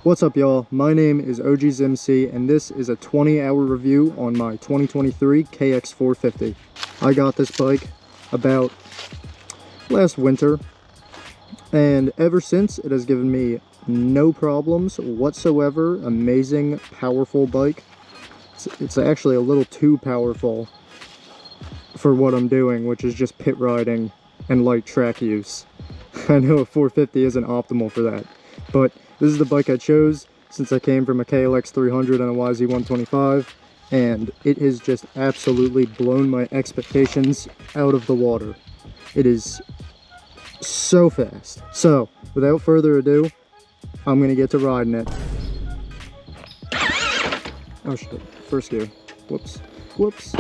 What's up, y'all? My name is OGsMC, and this is a 20-hour review on my 2023 KX450. I got this bike about last winter, and ever since it has given me no problems whatsoever. Amazing, powerful bike. It's actually a little too powerful for what I'm doing, which is just pit riding and light track use. I know a 450 isn't optimal for that, but this is the bike I chose since I came from a KX300 and a YZ125, and it has just absolutely blown my expectations out of the water. It is so fast. So, without further ado, I'm gonna get to riding it. Oh shit, first gear. Whoops. Whoops.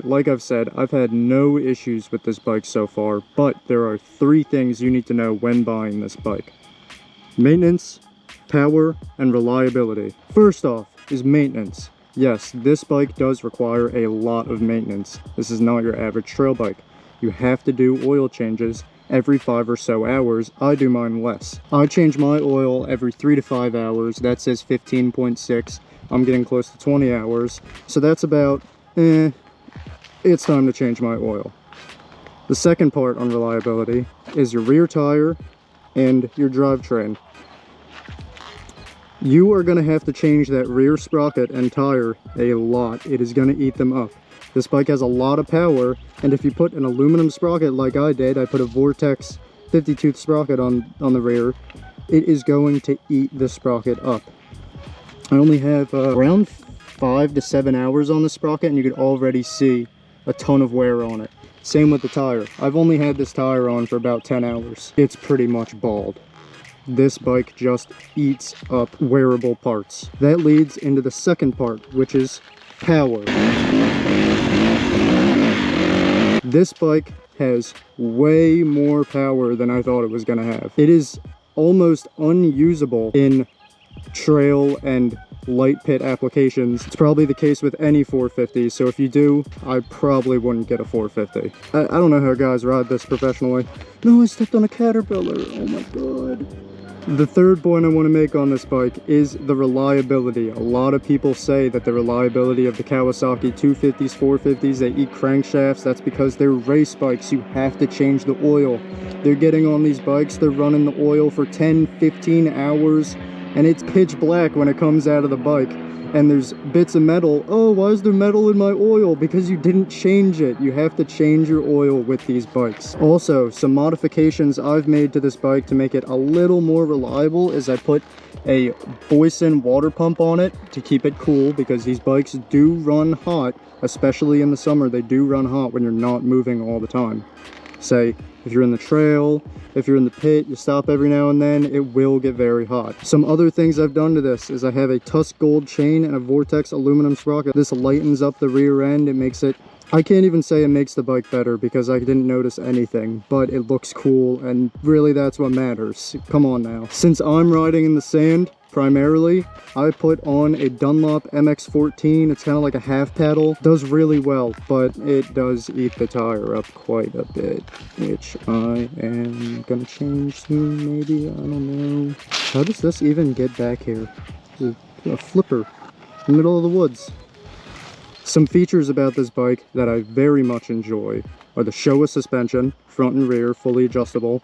like I've said, I've had no issues with this bike so far, but there are 3 things you need to know when buying this bike. Maintenance, power, and reliability. First off is maintenance. Yes, this bike does require a lot of maintenance. This is not your average trail bike. You have to do oil changes every 5 or so hours. I do mine less. I change my oil every 3 to 5 hours. That says 15.6. I'm getting close to 20 hours. So that's about, it's time to change my oil. The second part on reliability is your rear tire and your drivetrain. You are going to have to change that rear sprocket and tire a lot. It is going to eat them up. This bike has a lot of power, and if you put an aluminum sprocket like I did, I put a Vortex 50-tooth sprocket on the rear, it is going to eat the sprocket up. I only have around 5 to 7 hours on the sprocket, and you could already see a ton of wear on it. Same with the tire. I've only had this tire on for about 10 hours. It's pretty much bald. This bike just eats up wearable parts. That leads into the second part, which is power. This bike has way more power than I thought it was going to have. It is almost unusable in trail and light pit applications. It's probably the case with any 450, so if you do, I probably wouldn't get a 450. I don't know how guys ride this professionally. No, I stepped on a caterpillar. Oh my god. The third point I want to make on this bike is the reliability. A lot of people say that the reliability of the Kawasaki 250s, 450s, they eat crankshafts. That's because they're race bikes. You have to change the oil. They're getting on these bikes, they're running the oil for 10, 15 hours, and it's pitch black when it comes out of the bike. And there's bits of metal. Oh, why is there metal in my oil? Because you didn't change it. You have to change your oil with these bikes. Also, some modifications I've made to this bike to make it a little more reliable is I put a Boyson water pump on it to keep it cool, because these bikes do run hot, especially in the summer. They do run hot when you're not moving all the time. Say, if you're in the trail, if you're in the pit, you stop every now and then, it will get very hot. Some other things I've done to this is I have a Tusk Gold chain and a Vortex aluminum sprocket. This lightens up the rear end. It makes it, I can't even say it makes the bike better because I didn't notice anything, but it looks cool, and really that's what matters. Come on now. Since I'm riding in the sand, primarily, I put on a Dunlop MX-14. It's kind of like a half paddle. Does really well, but it does eat the tire up quite a bit, which I am gonna change soon, maybe. I don't know. How does this even get back here? A flipper in the middle of the woods. Some features about this bike that I very much enjoy are the Showa suspension, front and rear, fully adjustable.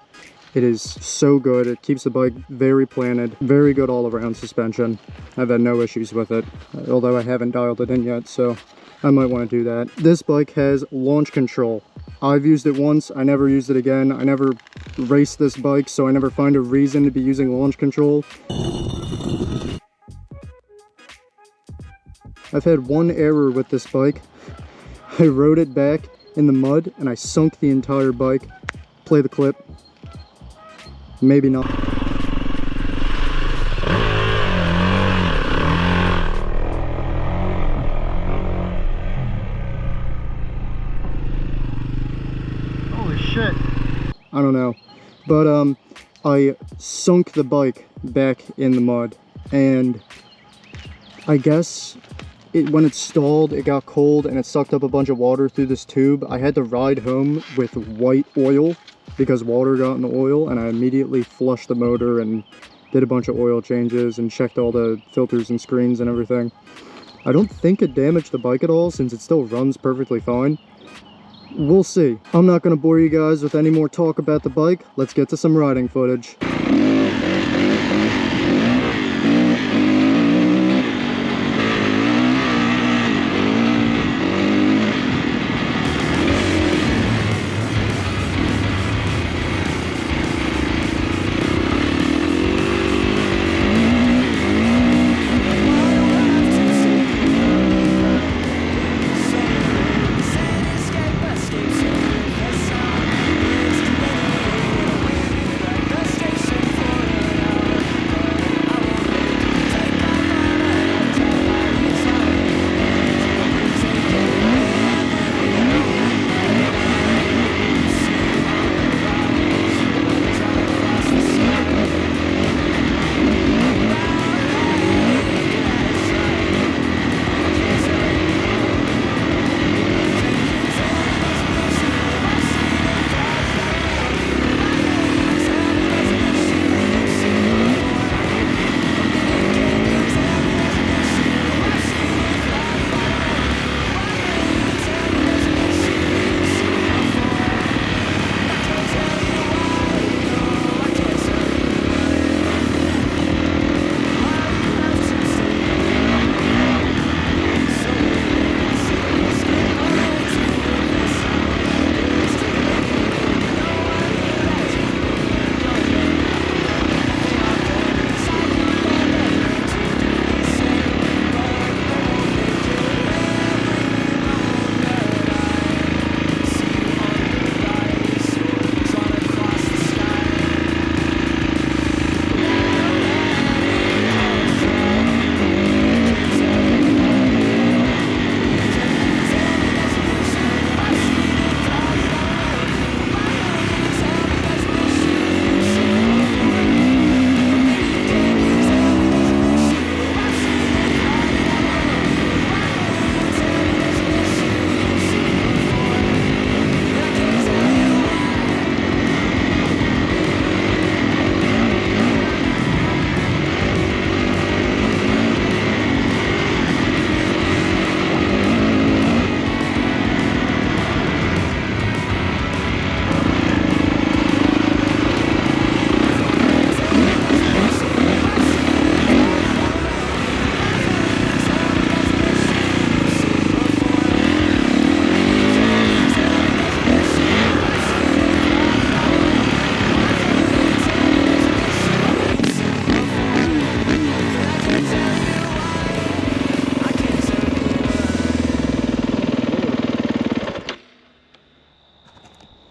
It is so good. It keeps the bike very planted, very good all-around suspension. I've had no issues with it, although I haven't dialed it in yet, so I might want to do that. This bike has launch control. I've used it once, I never used it again. I never raced this bike, so I never find a reason to be using launch control. I've had one error with this bike. I rode it back in the mud and I sunk the entire bike. Play the clip. Maybe not. Holy shit. I don't know. But I sunk the bike back in the mud, and I guess when it stalled, it got cold and it sucked up a bunch of water through this tube. I had to ride home with white oil because water got in the oil, and I immediately flushed the motor and did a bunch of oil changes and checked all the filters and screens and everything. I don't think it damaged the bike at all since it still runs perfectly fine. We'll see. I'm not going to bore you guys with any more talk about the bike. Let's get to some riding footage.